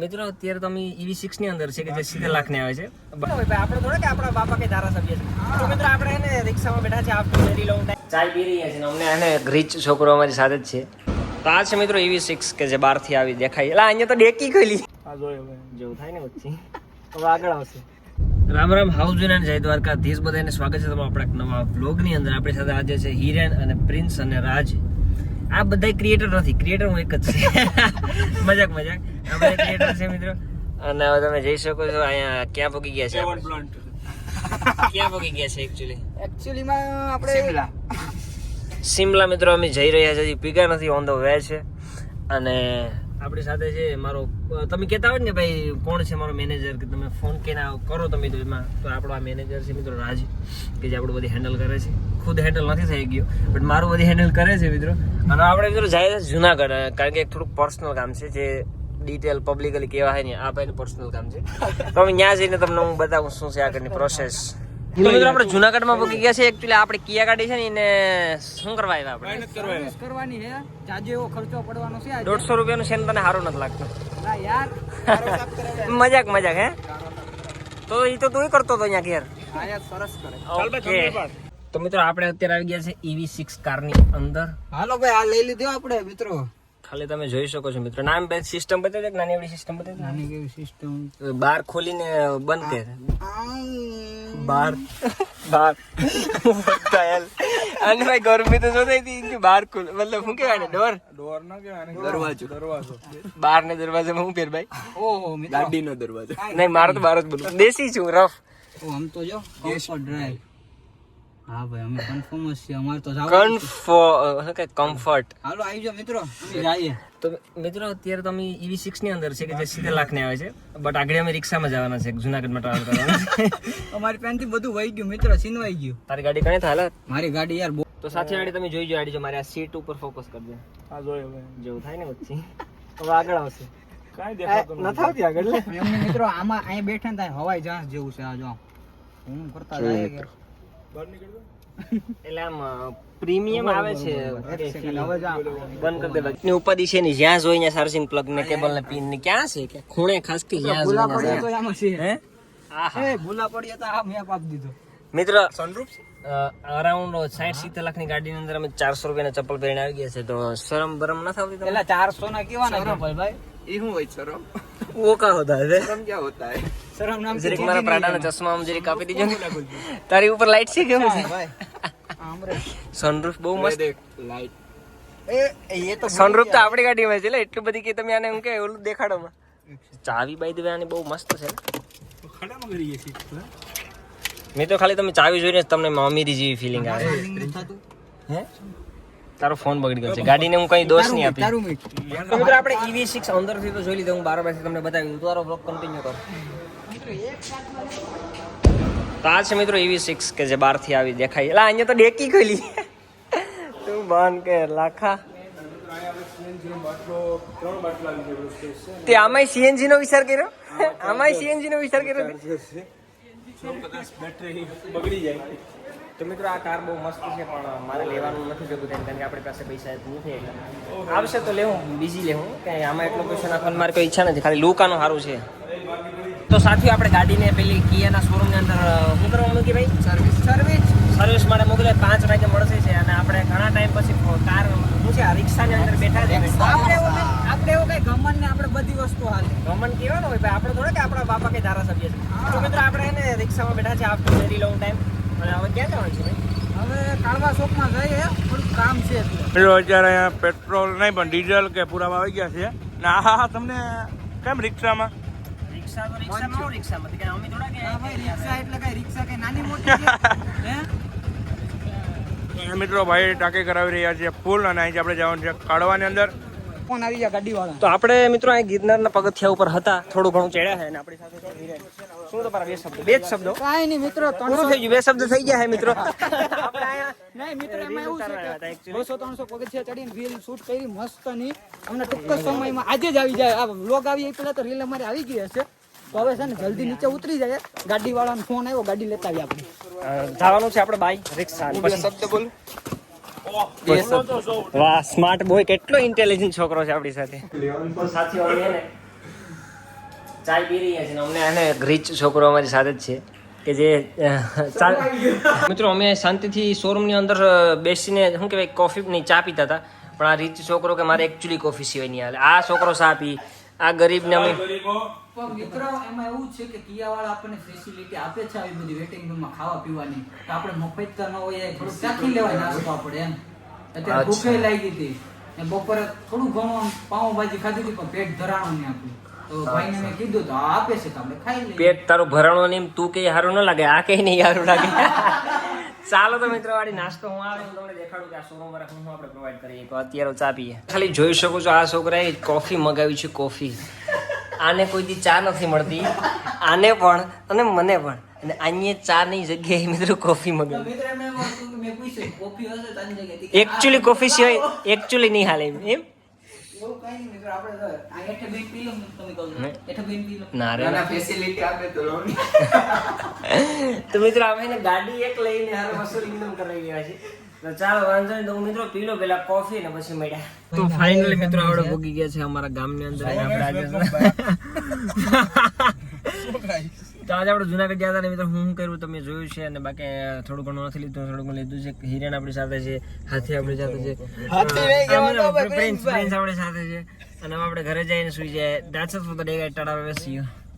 મિત્રો અત્યારે તો અમે EV6 ની અંદર છે કે જે 70 લાખ ને આવે છે. આપણે થોડા કે આપણા બાપા કે ધારાસભ્ય છે. તો મિત્રો આપણે એને રિક્ષામાં બેઠા છે આફ્ટર વેરી લોંગ ટાઈમ ચાય પી રહ્યા છે ને અમને એને રીચ છોકરો અમારી સાથે જ છે. તો આ છે મિત્રો EV6 કે જે બહારથી આવી દેખાય. એટલે અહીંયા તો ડેકી ખોલી આ જોયો જેવું થાય ને વચ્ચે હવે આગળ આવશે. રામ રામ હાઉસ જોઈને જય દ્વારકાધીશ બધાને સ્વાગત છે તમારા આપણા નવા વ્લોગની અંદર. આપણી સાથે આજે છે હિરેન અને પ્રિન્સ અને રાજ. આ બધા ક્રિએટર નથી, ક્રિએટર હું એક જ છે. મજાક આ બધા ક્રિએટર છે મિત્રો. અને હવે તમે જઈ શકો છો અહીંયા ક્યાં પહોંચી ગયા છે ક્યાં પહોંચી ગયા છે એકચ્યુઅલીમાં આપણે સિમલા મિત્રો અમે જઈ રહ્યા છીએ, પીગા નથી, ઓન ધ વે છે. અને આપણી સાથે છે મારો, તમે કહેતા હોય ને ભાઈ કોણ છે મારો મેનેજર, કે તમે ફોન કેના કરો તમે તો એમાં, તો આપણો આ મેનેજર છે મિત્રો રાજ, કે જે આપણું બધી હેન્ડલ કરે છે. ખુદ હેન્ડલ નથી થઈ ગયો બટ મારું બધી હેન્ડલ કરે છે મિત્રો. અને આપણે મિત્રો જાય છે જુનાગઢ, કારણ કે એક થોડુંક પર્સનલ કામ છે જે ડિટેલ પબ્લિકલી કહેવાય ને, આ ભાઈનું પર્સનલ કામ છે. તો અમે ત્યાં જઈને તમને હું બતાવું શું છે આગળની પ્રોસેસ. તો મિત્રો આપણે જુનાગઢમાં પહોંચી ગયા છે. એકચ્યુઅલી આપણે કિયા ગાડી છે ને એને શું કરવા આવ્યા આપણે કરવાની છે, જાજે એવો ખર્ચો પડવાનો છે. 150 રૂપિયાનું છે ને તને સારું નથી લાગતું? ના યાર મજાક હે. તો એ તો તું કરતો હતો અહીંયા ઘેર. આ યાર સરસ કરે. ઓકે તો મિત્રો આપણે અત્યારે આવી ગયા છે EV6 કારની અંદર. હાલો ભાઈ આ લઈ લીધો આપણે મિત્રો. ખાલી તમે જોઈ શકો છો મિત્રો. નામ બે સિસ્ટમ બતાવી દે, નાની એવડી સિસ્ટમ બતાવી દે. નાની કેવી સિસ્ટમ, બાર ખોલીને બંધ કર. બાર અને ભાઈ ગરમી તો જો થઈ હતી, બાર ખોલ મતલબ શું કહેવાય ને, ડોર ના કહેવાય, દરવાજો. બાર ને દરવાજામાં હું પેર ભાઈ? ઓહો ગાડીનો દરવાજો નહીં, મારો તો બાર જ બોલું, દેશી છું, રફ. ઓ આમ તો જો કમ્ફર્ટ ડ્રાઈવ. હા ભાઈ અમે કન્ફર્મ જ છે, અમાર તો જાવ કમ્ફર્ટ. હાલો આવી જાઓ મિત્રો, અમે જઈએ. તો મિત્રો અત્યારે તો અમે EV6 ની અંદર છે કે જે 70 લાખ ને આવે છે, બટ આગળ અમે રિક્ષામાં જવાના છે, જુનાગઢમાં ટ્રાવેલ કરવાના છે. અમારી પેનથી બધું વહી ગયું મિત્રો, છીનવાઈ ગયું. તારી ગાડી કઈ થાય? મારી ગાડી યાર તો સાથે ગાડી તમે જોઈ આડી જો, મારે આ સીટ ઉપર ફોકસ કરજો. આ જોયો જેવું થાય ને વચ્ચે હવે આગળ આવશે. કાઈ દેખાતું નથી આવતી આગળ. એમને મિત્રો આમાં અહીંયા બેઠા ને ત્યાં હવાઈ જહાજ જેવું છે. આ જો હું કરતા જાય કે બહાર નીકળજો. એટલે આમ પ્રીમિયમ આવે છે. હવે જા બંધ કરી દે. ની ઉપાધિ છે ને, જ્યાં જોઈ ત્યાં ચાર્જિંગ પ્લગ ને કેબલ ને પિન ને ક્યાં છે કે ખૂણે ખાસ કે જ્યાં ભૂલા જોઈ પડ્યા તો આમાં છે. હે એ ભૂલા પડ્યા તો આ મેં આપી દીધો મિત્ર. સનરૂફ અરાઉન્ડ 60-70 લાખની ગાડીની અંદર અમે 400 રૂપિયાના ચપ્પલ પહેરીને આવી ગયા છે. તો શરમ બરમ ના થતી? પેલા 400 ના કેવાના ચપ્પલ ભાઈ? ये हूँ वही शरम वो क्या होता है? शरम क्या होता है? શરમ નામ जरीक मारा प्राडाना चश्मा हम जरीक कापी दीजिए ने. तारी ऊपर लाइट છે કેમ છે ભાઈ આમરે સનરૂફ બહુ મસ્ત. देख लाइट એ તો સનરૂફ તો આપણી ગાડીમાં છે. એટલે એટલું બધી કે તમે આને હું કે ઓલું દેખાડો માં. ચાવી બાઈ દે આની બહુ મસ્ત છે. ખડામાં ગરી ગઈ છે. મેં તો ખાલી તમે ચાવી જોઈને જ તમને અમીરી જેવી ફીલિંગ આવે. હે તારો ફોન બગડી ગયો છે. ગાડીને હું કઈ દોષ નહીં આપી. તારું મિત તો મિત્રો આપણે EV6 અંદરથી તો જોઈ લીધું, હું બારોબારથી તમને બતાવી દઉં. તારો બ્લોગ કન્ટિન્યુ કર. તો આ છે મિત્રો EV6 કે જે બહારથી આવી દેખાય. એટલે અહીંયા તો ડેકી ખોલી તું બંધ કર લાખા. તે આમાંય CNG નો વિચાર કર્યો? આમાંય CNG નો વિચાર કર્યો? તો મિત્રો આ કાર બહુ મસ્ત છે, પણ મારે લેવાનું નથી ભેગું થાય, કારણ કે આપણી પાસે પૈસા નથી. એટલે આવશે તો લેવું, બીજી લેવું, કે આમાં એટલો પૈસા નાખવાની મારી કોઈ ઈચ્છા નથી. ખાલી લુકાનું સારું છે. તો સાથીઓ આપણે ગાડીને પેલી કિયાના શોરૂમની અંદર શું કરવાનું કે ભાઈ સર્વિસ માટે મોકલે. 5 વાગે મળશે છે. અને આપણે ઘણા ટાઈમ પછી કાર શું છે રિક્ષાની અંદર બેઠા છે. આપણે એવું કઈ ગમન ને આપણે બધી વસ્તુ હાલે ગમન કહેવાનું હોય ભાઈ, આપણે થોડા કે આપણા બાપા કે ધારાસભ્ય છે. તો મિત્રો આપણે એને રિક્ષામાં બેઠા છે આફ્ટર વેરી લોંગ ટાઈમ. અને હવે ક્યાં જવાનું છે ભાઈ? હવે કાળવા શોપમાં જઈએ, થોડું કામ છે એટલે. અત્યારે અહીંયા પેટ્રોલ નહીં પણ ડીઝલ કે પુરાવા આવી ગયા છે ને. હા તમને કેમ રિક્ષામાં? રિક્ષા તો રિક્ષામાં રિક્ષામાં કે અમે થોડા કે હા ભાઈ રિક્ષા એટલે કઈ રિક્ષા કઈ નાની મોટી છે હે? મિત્રો ભાઈ ટાંકી કરાવી રહ્યા છે ફૂલ, અને અહીંથી આપણે જવાનું છે કાઢવાની અંદર. ફોન આવી ગયા ગાડી વાળા. તો આપણે મિત્રો અહીં ગિરનારના પગથિયા ઉપર હતા, થોડું ઘણું ચડ્યા છે. અને આપણી સાથે છે હિરેન. શું તમારા બે શબ્દો? બે જ શબ્દો? કાઈ નહીં મિત્રો, પૂરું થઈ ગયું, બે શબ્દ થઈ ગયા છે મિત્રો. આપણે અહીંયા નહીં મિત્રો એમાં એવું છે હતા કે actually. 200-300 પગથિયા ચડીને રીલ શૂટ કરી મસ્ત ની અમને ટૂંક જ સમયમાં આજે જ આવી જાય. આ વ્લોગ આવી એ પહેલા તો રીલ અમારી આવી ગઈ હશે. તો હવે છે ને જલ્દી નીચે ઉતરી જાય. ગાડી વાળાનો ફોન આવ્યો, ગાડી લેતા આવી આપણે. જવાનું છે આપણે બાય રિક્ષા. शब्द बोल વાહ સ્માર્ટ બોય, કેટલો ઇન્ટેલિજન્ટ છોકરો છે આપણી સાથે. સાથીઓ અમે ને ચાય પી રહ્યા છે ને અમને આને રીચ છોકરો અમારી સાથે જ છે કે જે મિત્રો અમે શાંતિથી શોરૂમની અંદર બેસીને શું કહેવાય કોફીની ચા પીતા હતા પણ આ રીચ છોકરો કે મારે એકચ્યુઅલી કોફી સિવાય નહીં હાલે આ છોકરો ચા પી આ ગરીબને અમે પણ મિત્રો એમાં એવું છે કે કિયાવાળા આપણને ફેસિલિટી આપે છે આવી બધી વેટિંગ રૂમમાં ખાવા પીવાની તો આપણે મફત તો ન હોય થોડું ચાખી લેવાય નાસ્તો આપણે એમ અત્યારે ભૂખે લાગી હતી ને બપોરે થોડું ઘણું પાઉંભાજી ખાધી હતી પણ પેટ ધરાણું નહીં આપણું તો ભાઈને મેં કીધું તો આ આપે છે તો આપણે ખાઈ લઈએ પેટ તારું ભરાણો નહીં તું કઈ સારું ન લાગે આ કઈ નહીં સારું લાગે ચાલો તો મિત્રો વાળી નાસ્તો હું આવે તમને દેખાડું કે આ શોરૂમ વાળા શું આપણે પ્રોવાઈડ કરીએ તો અત્યારે ચા પીએ ખાલી જોઈ શકો છો આ છોકરાએ કોફી મગાવી છે કોફી આને કોઈ દી ચા નથી મળતી આને પણ અને મને પણ અને અહીંયા ચા ની જગ્યાએ મિત્રો કોફી મગાવી મિત્ર મેં પૂછ્યું કોફી હશે તો આની જગ્યાએ એકચ્યુઅલી કોફી સિવાય એકચ્યુઅલી નહીં હાલે એમ એવું કઈ નહીં મિત્ર આપણે તો આ હેઠે બેન પી લો તમે કહો હેઠે બેન પી લો ના રે ના ફેસિલિટી આપે તો લો ને. તો મિત્રો અમે એને ગાડી એક લઈને હારે વસૂલ ઇન્કમ કરી રહ્યા છે તો ચાલો વાંધો નહીં તો હું મિત્રો પી લો પેલા કોફી ને પછી મળ્યા તો ફાઇનલી મિત્રો આપણે ભોગી ગયા છે અમારા ગામની અંદર અને આપણે આજે તો આજે આપણે જુનાગઢ ગયા હતા ને મિત્રો હું કર્યું તમે જોયું છે અને બાકી થોડું ઘણું નથી લીધું થોડું ઘણું લીધું છે હિરેન આપણી સાથે છે હાથી આપણી સાથે છે પ્રિન્સ આપણી સાથે છે અને હવે આપણે ઘરે જઈને સુઈ જાય that's it for the day guys. Tata bye bye see you